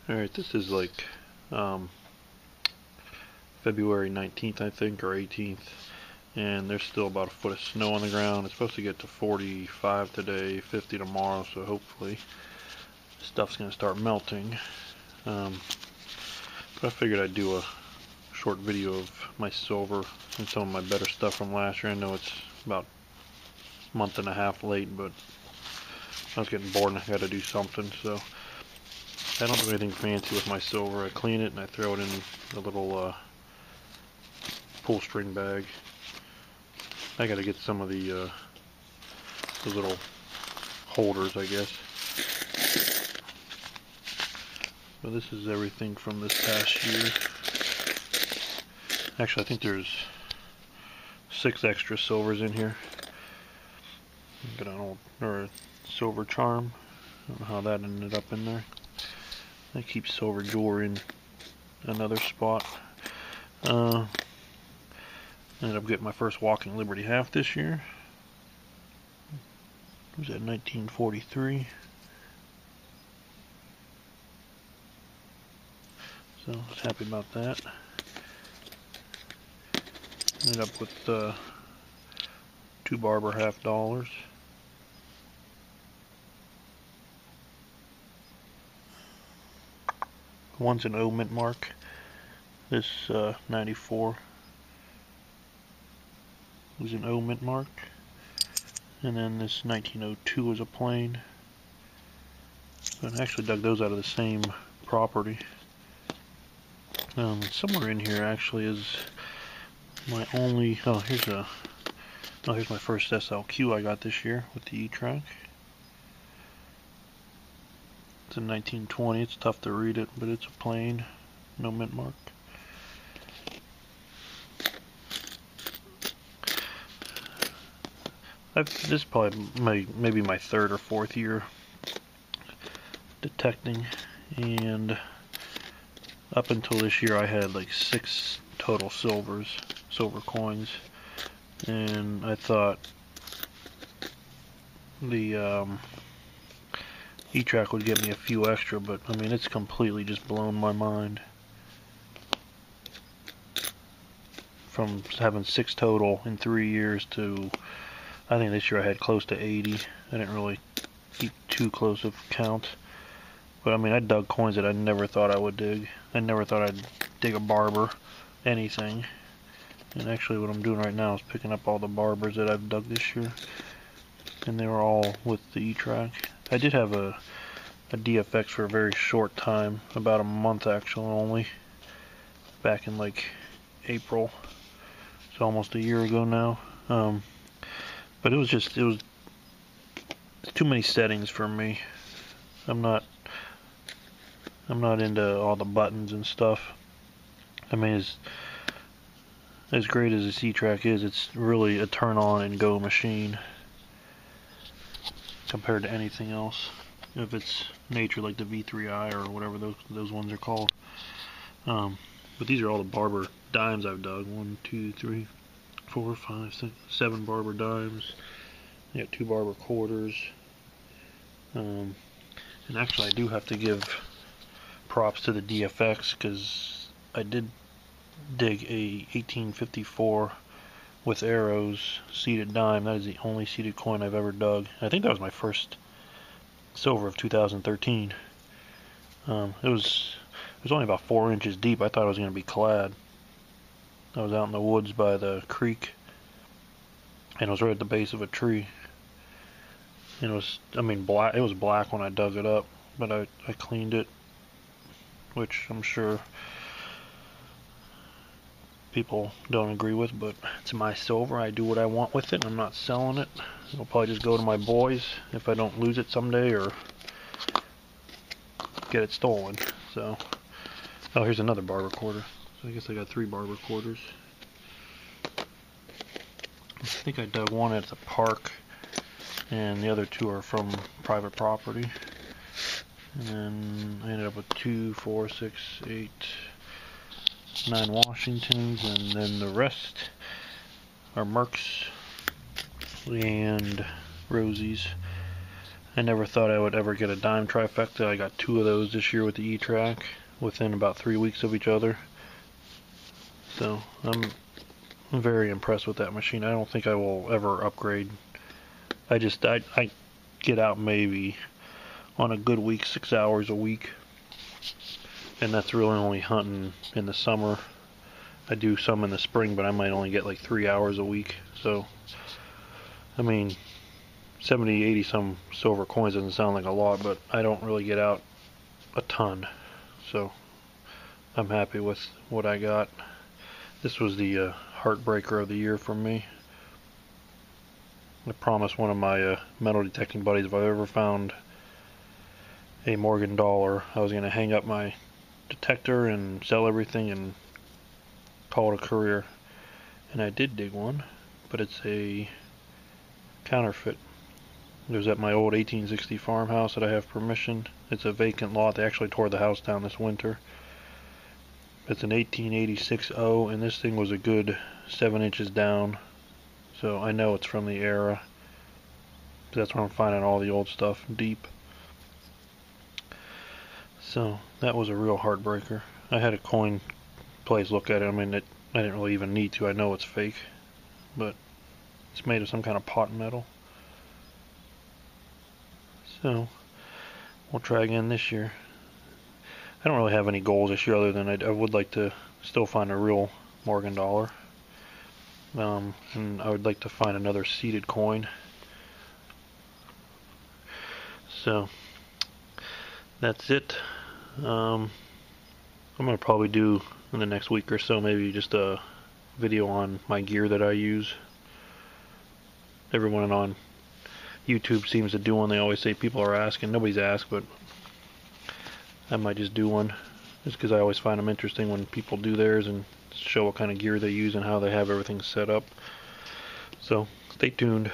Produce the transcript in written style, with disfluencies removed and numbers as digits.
Alright, this is like February 19th, I think, or 18th, and there's still about a foot of snow on the ground. It's supposed to get to 45 today, 50 tomorrow, so hopefully stuff's going to start melting. But I figured I'd do a short video of my silver and some of my better stuff from last year. I know it's about a month and a half late, but I was getting bored and I had to do something, so I don't do anything fancy with my silver. I clean it and I throw it in a little pull string bag. I gotta get some of the little holders, I guess. So this is everything from this past year. Actually, I think there's 6 extra silvers in here. Got an old silver charm. I don't know how that ended up in there. I keep silver jewelry in another spot. Ended up getting my first Walking Liberty half this year. It was at 1943. So I was happy about that. Ended up with 2 Barber half dollars. One's an O mint mark. This 94 was an O mint mark. And then this 1902 was a plain. So I actually dug those out of the same property. Somewhere in here actually is my only, here's my first SLQ I got this year with the e-trac. It's a 1920, it's tough to read it, but it's a plain, no mint mark. This is probably maybe my 3rd or 4th year detecting, and up until this year I had like 6 total silver coins, and I thought the e-trac would get me a few extra, but I mean it's completely just blown my mind. From having 6 total in 3 years to, I think this year I had close to 80. I didn't really keep too close of count. But I mean, I dug coins that I never thought I would dig. I never thought I'd dig a barber, anything. And actually what I'm doing right now is picking up all the barbers that I've dug this year. And they were all with the e-trac. I did have a DFX for a very short time, about a month actually only. Back in like April. It's almost a year ago now. But it was too many settings for me. I'm not into all the buttons and stuff. I mean, as great as this e-trac is, it's really a turn on and go machine compared to anything else. If it's nature, like the V3i or whatever those ones are called. But these are all the barber dimes I've dug. 1, 2, 3, 4, 5, 6, 7 barber dimes. I got 2 barber quarters. And actually I do have to give props to the DFX, because I did dig a 1854 with arrows seeded dime. That is the only seeded coin I've ever dug. I think that was my first silver of 2013. It was only about 4 inches deep. I thought it was going to be clad. I was out in the woods by the creek, and it was right at the base of a tree. And it was, I mean, black. It was black when I dug it up, but I cleaned it, which I'm sure people don't agree with, but it's my silver. I do what I want with it. I'm not selling it. It'll probably just go to my boys if I don't lose it someday or get it stolen. So, oh, here's another barber quarter. So I guess I got 3 barber quarters. I think I dug one at the park, and the other 2 are from private property. And then I ended up with 2, 4, 6, 8, 9 Washingtons, and then the rest are Mercs and Rosies. I never thought I would ever get a dime trifecta. I got 2 of those this year with the e-trac within about 3 weeks of each other. So I'm very impressed with that machine. I don't think I will ever upgrade. I get out maybe on a good week 6 hours a week, and that's really only hunting in the summer. I do some in the spring, but I might only get like 3 hours a week. So I mean, 70, 80 some silver coins doesn't sound like a lot, but I don't really get out a ton. So I'm happy with what I got. This was the heartbreaker of the year for me. I promised one of my metal detecting buddies if I ever found a Morgan dollar, I was going to hang up my detector and sell everything and call it a career. And I did dig one, but it's a counterfeit. It was at my old 1860 farmhouse that I have permission. It's a vacant lot. They actually tore the house down this winter. It's an 1886 O, and this thing was a good 7 inches down. So I know it's from the era. That's where I'm finding all the old stuff deep. So that was a real heartbreaker. I had a coin place look at it. I mean, I didn't really even need to. I know it's fake, but it's made of some kind of pot metal. So we'll try again this year. I don't really have any goals this year other than I would like to still find a real Morgan dollar. And I would like to find another seeded coin. So that's it. I'm going to probably do in the next week or so maybe just a video on my gear that I use. Everyone on YouTube seems to do one. They always say people are asking. Nobody's asked, but I might just do one just because I always find them interesting when people do theirs and show what kind of gear they use and how they have everything set up. So stay tuned.